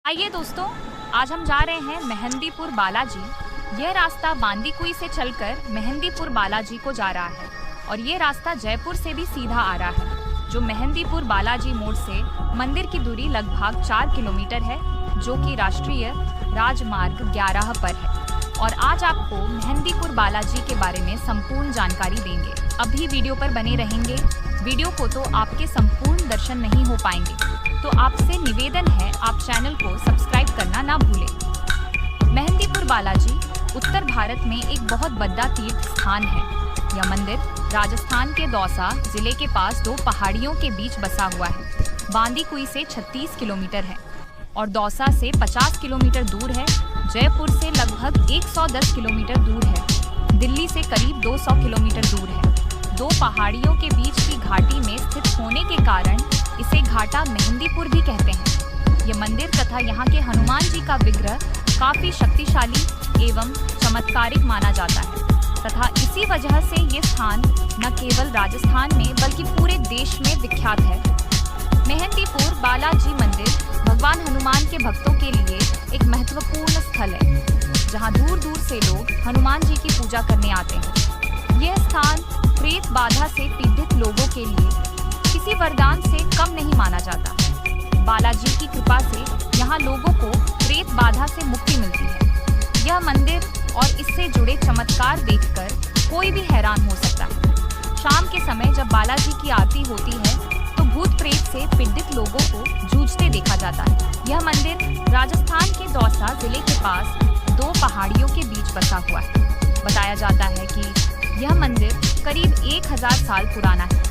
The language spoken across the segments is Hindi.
आइए दोस्तों, आज हम जा रहे हैं मेहंदीपुर बालाजी। यह रास्ता बांदीकुई से चलकर मेहंदीपुर बालाजी को जा रहा है और ये रास्ता जयपुर से भी सीधा आ रहा है, जो मेहंदीपुर बालाजी मोड़ से मंदिर की दूरी लगभग 4 किलोमीटर है, जो कि राष्ट्रीय राजमार्ग 11 पर है। और आज आपको मेहंदीपुर बालाजी के बारे में संपूर्ण जानकारी देंगे। अभी वीडियो पर बने रहेंगे। वीडियो को तो आपके संपूर्ण दर्शन नहीं हो पाएंगे, तो आपसे निवेदन है आप चैनल को सब्सक्राइब करना ना भूलें। मेहंदीपुर बालाजी उत्तर भारत में एक बहुत बड़ा तीर्थ स्थान है। यह मंदिर राजस्थान के दौसा जिले के पास दो पहाड़ियों के बीच बसा हुआ है। बांदीकुई से 36 किलोमीटर है और दौसा से 50 किलोमीटर दूर है। जयपुर से लगभग 110 किलोमीटर दूर है। दिल्ली से करीब 200 किलोमीटर दूर है। दो पहाड़ियों के बीच की घाटी में स्थित होने के कारण इसे घाटा मेहंदीपुर भी कहते हैं। ये मंदिर तथा यहाँ के हनुमान जी का विग्रह काफी शक्तिशाली एवं चमत्कारिक माना जाता है तथा इसी वजह से ये स्थान न केवल राजस्थान में बल्कि पूरे देश में विख्यात है। मेहंदीपुर बालाजी मंदिर भगवान हनुमान के भक्तों के लिए एक महत्वपूर्ण स्थल है, जहाँ दूर दूर से लोग हनुमान जी की पूजा करने आते हैं। यह स्थान प्रेत बाधा से पीड़ित लोगों के लिए किसी वरदान से कम नहीं माना जाता। बालाजी की कृपा से यहाँ लोगों को प्रेत बाधा से मुक्ति मिलती है। यह मंदिर और इससे जुड़े चमत्कार देखकर कोई भी हैरान हो सकता है। शाम के समय जब बालाजी की आरती होती है तो भूत प्रेत से पीड़ित लोगों को जूझते देखा जाता है। यह मंदिर राजस्थान के दौसा जिले के पास दो पहाड़ियों के बीच बसा हुआ है। बताया जाता है कि यह मंदिर करीब 1000 साल पुराना है।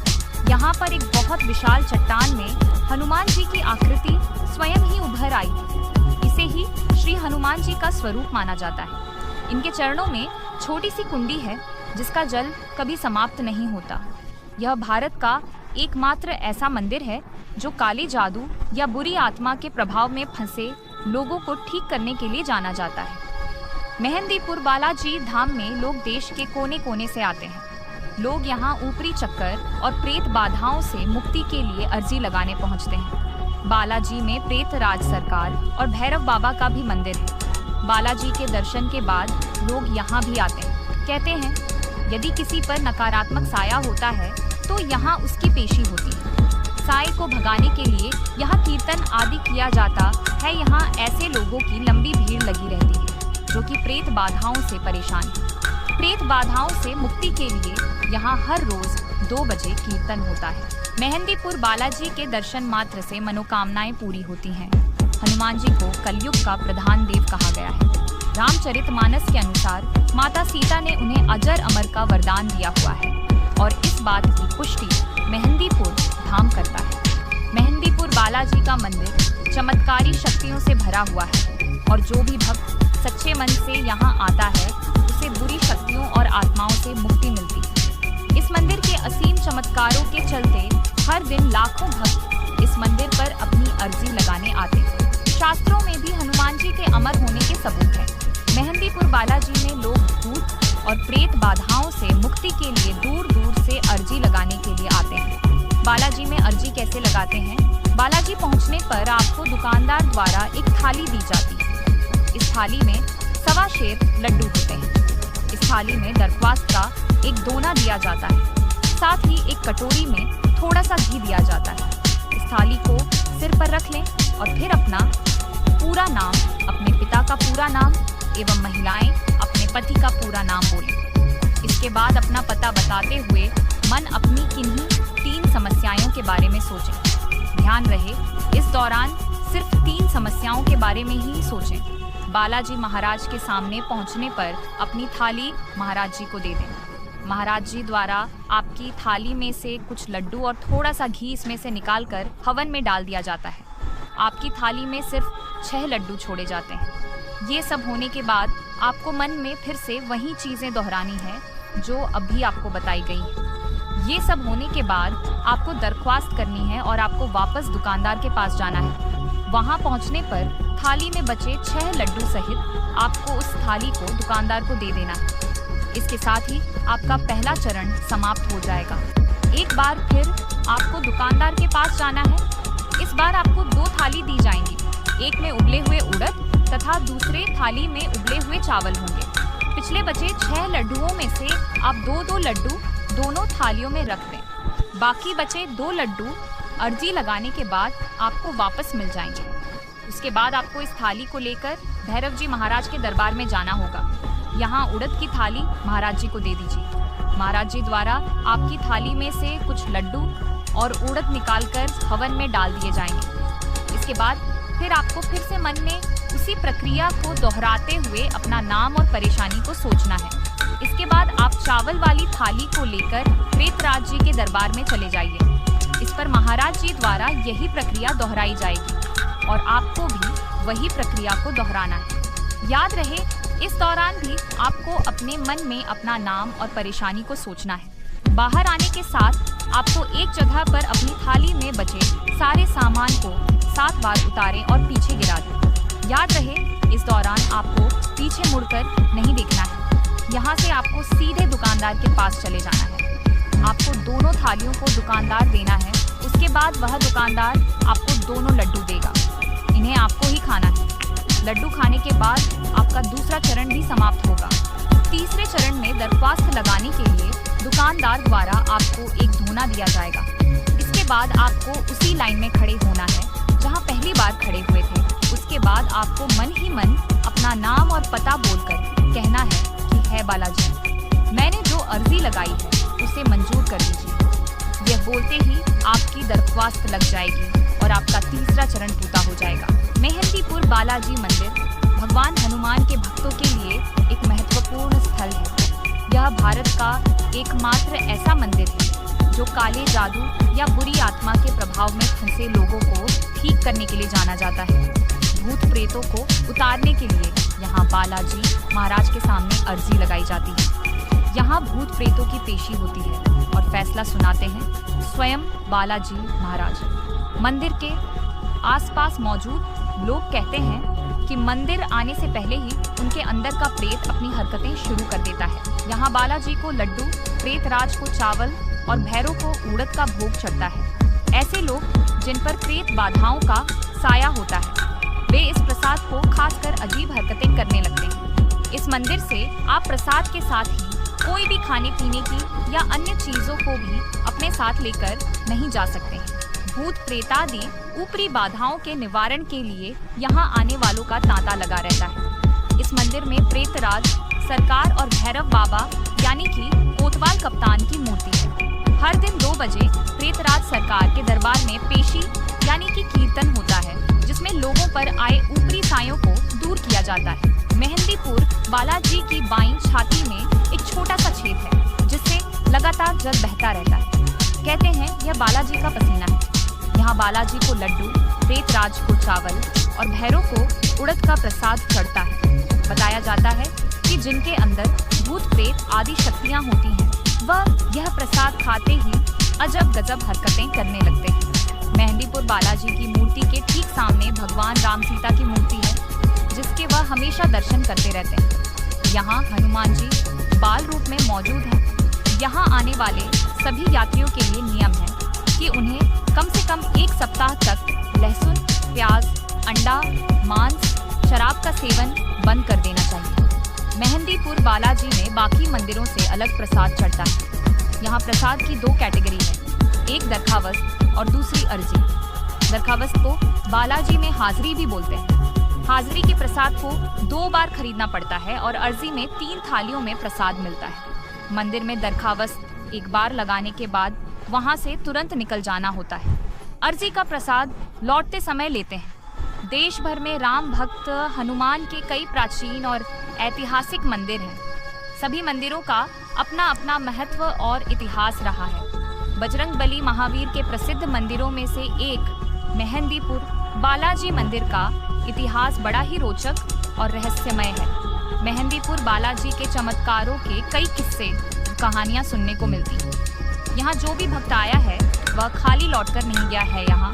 यहाँ पर एक बहुत विशाल चट्टान में हनुमान जी की आकृति स्वयं ही उभर आई थी। इसे ही श्री हनुमान जी का स्वरूप माना जाता है। इनके चरणों में छोटी सी कुंडी है जिसका जल कभी समाप्त नहीं होता। यह भारत का एकमात्र ऐसा मंदिर है जो काले जादू या बुरी आत्मा के प्रभाव में फंसे लोगों को ठीक करने के लिए जाना जाता है। मेहंदीपुर बालाजी धाम में लोग देश के कोने कोने से आते हैं। लोग यहाँ ऊपरी चक्कर और प्रेत बाधाओं से मुक्ति के लिए अर्जी लगाने पहुँचते हैं। बालाजी में प्रेत राज सरकार और भैरव बाबा का भी मंदिर है। बालाजी के दर्शन के बाद लोग यहाँ भी आते हैं। कहते हैं यदि किसी पर नकारात्मक साया होता है तो यहाँ उसकी पेशी होती है। साए को भगाने के लिए यहाँ कीर्तन आदि किया जाता है। यहाँ ऐसे लोगों की लंबी भीड़ लगी रहती है जो कि प्रेत बाधाओं से परेशान है। प्रेत बाधाओं से मुक्ति के लिए यहाँ हर रोज 2 बजे कीर्तन होता है। मेहंदीपुर बालाजी के दर्शन मात्र से मनोकामनाएं पूरी होती हैं। हनुमान जी को कलयुग का प्रधान देव कहा गया है। रामचरितमानस के अनुसार माता सीता ने उन्हें अजर अमर का वरदान दिया हुआ है और इस बात की पुष्टि मेहंदीपुर धाम करता है। मेहंदीपुर बालाजी का मंदिर चमत्कारी शक्तियों से भरा हुआ है और जो भी भक्त सच्चे मन से यहाँ आता है उसे बुरी शक्तियों और आत्माओं से मुक्ति मिलती है। इस मंदिर के असीम चमत्कारों के चलते हर दिन लाखों भक्त इस मंदिर पर अपनी अर्जी लगाने आते हैं। शास्त्रों में भी हनुमान जी के अमर होने के सबूत हैं। मेहंदीपुर बालाजी में लोग भूत और प्रेत बाधाओं से मुक्ति के लिए दूर दूर से अर्जी लगाने के लिए आते हैं। बालाजी में अर्जी कैसे लगाते हैं? बालाजी पहुंचने पर आपको दुकानदार द्वारा एक थाली दी जाती है। इस थाली में 1.25 शेर लड्डू होते हैं। इस थाली में दरख्वास्त का एक दोना दिया जाता है। साथ ही एक कटोरी में थोड़ा सा घी दिया जाता है। इस थाली को सिर पर रख लें और फिर अपना पूरा नाम, अपने पिता का पूरा नाम एवं महिलाएं अपने पति का पूरा नाम बोलें। इसके बाद अपना पता बताते हुए मन अपनी किन्हीं 3 समस्याओं के बारे में सोचें। ध्यान रहे इस दौरान सिर्फ 3 समस्याओं के बारे में ही सोचें। बालाजी महाराज के सामने पहुंचने पर अपनी थाली महाराज जी को दे दें। महाराज जी द्वारा आपकी थाली में से कुछ लड्डू और थोड़ा सा घी इसमें से निकालकर हवन में डाल दिया जाता है। आपकी थाली में सिर्फ 6 लड्डू छोड़े जाते हैं। ये सब होने के बाद आपको मन में फिर से वही चीज़ें दोहरानी है जो अभी आपको बताई गई है। ये सब होने के बाद आपको दरख्वास्त करनी है और आपको वापस दुकानदार के पास जाना है। वहाँ पहुँचने पर थाली में बचे 6 लड्डू सहित आपको उस थाली को दुकानदार को दे देना है। इसके साथ ही आपका पहला चरण समाप्त हो जाएगा। एक बार फिर आपको दुकानदार के पास जाना है। इस बार आपको 2 थाली दी जाएंगी। एक में उबले हुए उड़द तथा दूसरे थाली में उबले हुए चावल होंगे। पिछले बचे 6 लड्डुओं में से आप 2-2 लड्डू दोनों थालियों में रख दें। बाकी बचे 2 लड्डू अर्जी लगाने के बाद आपको वापस मिल जाएंगे। उसके बाद आपको इस थाली को लेकर भैरव जी महाराज के दरबार में जाना होगा। यहाँ उड़द की थाली महाराज जी को दे दीजिए। महाराज जी द्वारा आपकी थाली में से कुछ लड्डू और उड़द निकालकर हवन में डाल दिए जाएंगे। इसके बाद फिर आपको फिर से मन में उसी प्रक्रिया को दोहराते हुए अपना नाम और परेशानी को सोचना है। इसके बाद आप चावल वाली थाली को लेकर प्रेतराज जी के दरबार में चले जाइए। इस पर महाराज जी द्वारा यही प्रक्रिया दोहराई जाएगी और आपको भी वही प्रक्रिया को दोहराना है। याद रहे, इस दौरान भी आपको अपने मन में अपना नाम और परेशानी को सोचना है। बाहर आने के साथ आपको एक जगह पर अपनी थाली में बचे सारे सामान को 7 बार उतारें और पीछे गिरा दें। याद रहे, इस दौरान आपको पीछे मुड़कर नहीं देखना है। यहाँ से आपको सीधे दुकानदार के पास चले जाना है। आपको दोनों थालियों को दुकानदार देना है। उसके बाद वह दुकानदार आपको दोनों लड्डू देगा। इन्हें आपको ही खाना है। लड्डू खाने के बाद आपका दूसरा चरण भी समाप्त होगा। तीसरे चरण में दरख्वास्त लगाने के लिए दुकानदार द्वारा आपको एक धोना दिया जाएगा। इसके बाद आपको उसी लाइन में खड़े होना है जहां पहली बार खड़े हुए थे। उसके बाद आपको मन ही मन अपना नाम और पता बोलकर कहना है कि है बालाजी, मैंने जो अर्जी लगाई है उसे मंजूर कर दीजिए। यह बोलते ही आपकी दरख्वास्त लग जाएगी और आपका तीसरा चरण पूरा हो जाएगा। मेहंदीपुर बालाजी मंदिर भगवान हनुमान के भक्तों के लिए एक महत्वपूर्ण स्थल है। यह भारत का एकमात्र ऐसा मंदिर है जो काले जादू या बुरी आत्मा के प्रभाव में फंसे लोगों को ठीक करने के लिए जाना जाता है। भूत प्रेतों को उतारने के लिए यहाँ बालाजी महाराज के सामने अर्जी लगाई जाती है। यहाँ भूत प्रेतों की पेशी होती है और फैसला सुनाते हैं स्वयं बालाजी महाराज। मंदिर के आसपास मौजूद लोग कहते हैं कि मंदिर आने से पहले ही उनके अंदर का प्रेत अपनी हरकतें शुरू कर देता है। यहाँ बालाजी को लड्डू, प्रेतराज को चावल और भैरव को उड़द का भोग चढ़ता है। ऐसे लोग जिन पर प्रेत बाधाओं का साया होता है, वे इस प्रसाद को खाकर अजीब हरकतें करने लगते हैं। इस मंदिर से आप प्रसाद के साथ ही कोई भी खाने पीने की या अन्य चीजों को भी अपने साथ लेकर नहीं जा सकते हैं। भूत प्रेतादि ऊपरी बाधाओं के निवारण के लिए यहाँ आने वालों का तांता लगा रहता है। इस मंदिर में प्रेतराज सरकार और भैरव बाबा यानी कि कोतवाल कप्तान की मूर्ति है। हर दिन 2 बजे प्रेतराज सरकार के दरबार में पेशी यानी कि कीर्तन होता है, जिसमें लोगों पर आए ऊपरी सायों को दूर किया जाता है। मेहंदीपुर बालाजी की बाईं छाती में एक छोटा सा छेद है जिससे लगातार जल बहता रहता है। कहते हैं यह बालाजी का पसीना है। यहाँ बालाजी को लड्डू, प्रेतराज को चावल और भैरव को उड़द का प्रसाद चढ़ता है। बताया जाता है कि जिनके अंदर भूत प्रेत आदि शक्तियाँ होती हैं, वह यह प्रसाद खाते ही अजब गजब हरकतें करने लगते हैं। मेहंदीपुर बालाजी की मूर्ति के ठीक सामने भगवान राम सीता की मूर्ति है, जिसके वह हमेशा दर्शन करते रहते हैं। यहाँ हनुमान जी बाल रूप में मौजूद हैं। यहाँ आने वाले सभी यात्रियों के लिए नियम है कि उन्हें कम से कम 1 सप्ताह तक लहसुन, प्याज, अंडा, मांस, शराब का सेवन बंद कर देना चाहिए। मेहंदीपुर बालाजी में बाकी मंदिरों से अलग प्रसाद चढ़ता है। यहाँ प्रसाद की 2 कैटेगरी है, एक दरखावस्त और दूसरी अर्जी। दरखावस्त को बालाजी में हाजिरी भी बोलते हैं। हाजिरी के प्रसाद को 2 बार खरीदना पड़ता है और अर्जी में 3 थालियों में प्रसाद मिलता है। मंदिर में दरखावस्त एक बार लगाने के बाद वहां से तुरंत निकल जाना होता है। अर्जी का प्रसाद लौटते समय लेते हैं। देश भर में राम भक्त हनुमान के कई प्राचीन और ऐतिहासिक मंदिर हैं। सभी मंदिरों का अपना अपना महत्व और इतिहास रहा है। बजरंगबली महावीर के प्रसिद्ध मंदिरों में से एक मेहंदीपुर बालाजी मंदिर का इतिहास बड़ा ही रोचक और रहस्यमय है। मेहंदीपुर बालाजी के चमत्कारों के कई किस्से, कहानियां सुनने को मिलती हैं। यहाँ जो भी भक्त आया है वह खाली लौटकर नहीं गया है। यहाँ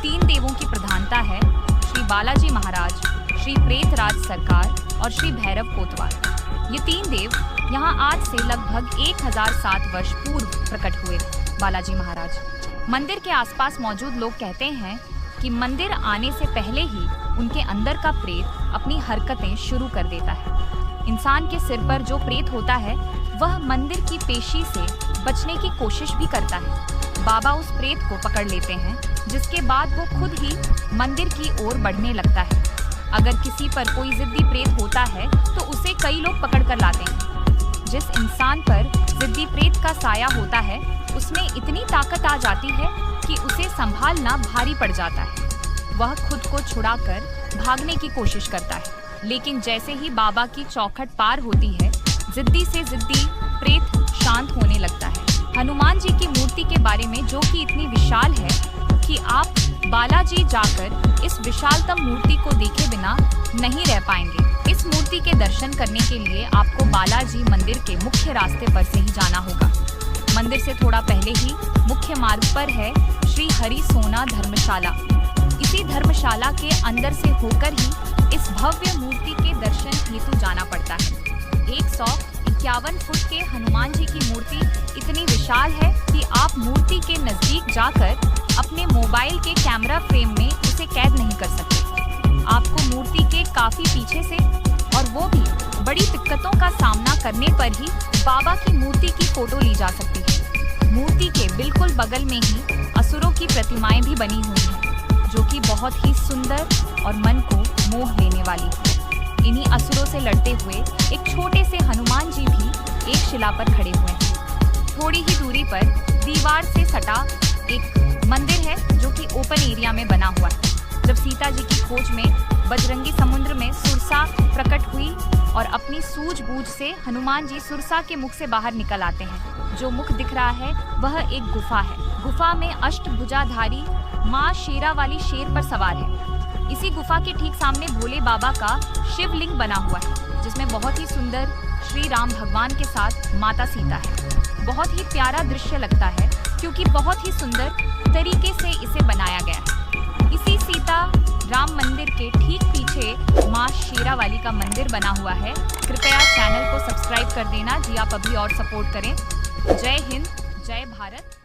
3 देवों की प्रधानता है, श्री बालाजी महाराज, श्री प्रेतराज सरकार और श्री भैरव कोतवाल। ये 3 देव यहाँ आज से लगभग 1007 वर्ष पूर्व प्रकट हुए बालाजी महाराज। मंदिर के आसपास मौजूद लोग कहते हैं कि मंदिर आने से पहले ही उनके अंदर का प्रेत अपनी हरकतें शुरू कर देता है। इंसान के सिर पर जो प्रेत होता है वह मंदिर की पेशी से बचने की कोशिश भी करता है। बाबा उस प्रेत को पकड़ लेते हैं, जिसके बाद वो खुद ही मंदिर की ओर बढ़ने लगता है। अगर किसी पर कोई जिद्दी प्रेत होता है तो उसे कई लोग पकड़ कर लाते हैं। जिस इंसान पर जिद्दी प्रेत का साया होता है उसमें इतनी ताकत आ जाती है कि उसे संभालना भारी पड़ जाता है। वह खुद को छुड़ाकर भागने की कोशिश करता है, लेकिन जैसे ही बाबा की चौखट पार होती है, जिद्दी से जिद्दी प्रेत शांत होने लगता है। हनुमान जी की मूर्ति के बारे में, जो कि इतनी विशाल है कि आप बालाजी जाकर इस विशालतम मूर्ति को देखे बिना नहीं रह पाएंगे। इस मूर्ति के दर्शन करने के लिए आपको बालाजी मंदिर के मुख्य रास्ते पर से ही जाना होगा। मंदिर से थोड़ा पहले ही मुख्य मार्ग पर है श्री हरि सोना धर्मशाला। इसी धर्मशाला के अंदर से होकर ही इस भव्य मूर्ति के दर्शन हेतु जाना पड़ता है। 151 फुट के हनुमान जी की मूर्ति इतनी विशाल है कि आप मूर्ति के नजदीक जाकर अपने मोबाइल के कैमरा फ्रेम में उसे कैद नहीं कर सकते। आपको मूर्ति के काफी पीछे से, और वो भी बड़ी दिक्कतों का सामना करने पर ही, बाबा की मूर्ति की फोटो ली जा सकती है। मूर्ति के बिल्कुल बगल में ही असुरों की प्रतिमाएं भी बनी हुई हैं, जो कि बहुत ही सुंदर और मन को मोह लेने वाली है। इन्हीं असुरों से लड़ते हुए एक छोटे से हनुमान जी भी एक शिला पर खड़े हुए हैं। थोड़ी ही दूरी पर दीवार से सटा एक मंदिर है, जो कि ओपन एरिया में बना हुआ है। जब सीता जी की खोज में बजरंगी समुद्र में सुरसा प्रकट हुई और अपनी सूझबूझ से हनुमान जी सुरसा के मुख से बाहर निकल आते हैं। जो मुख दिख रहा है वह एक गुफा है। गुफा में अष्टभुजाधारी माँ शेरा वाली शेर पर सवार है। इसी गुफा के ठीक सामने भोले बाबा का शिवलिंग बना हुआ है, जिसमें बहुत ही सुंदर श्री राम भगवान के साथ माता सीता है। बहुत ही प्यारा दृश्य लगता है, क्योंकि बहुत ही सुंदर तरीके से इसे बनाया गया है। इसी सीता राम मंदिर के ठीक पीछे माँ शेरा वाली का मंदिर बना हुआ है। कृपया चैनल को सब्सक्राइब कर देना जी, आप अभी और सपोर्ट करें। जय हिंद, जय भारत।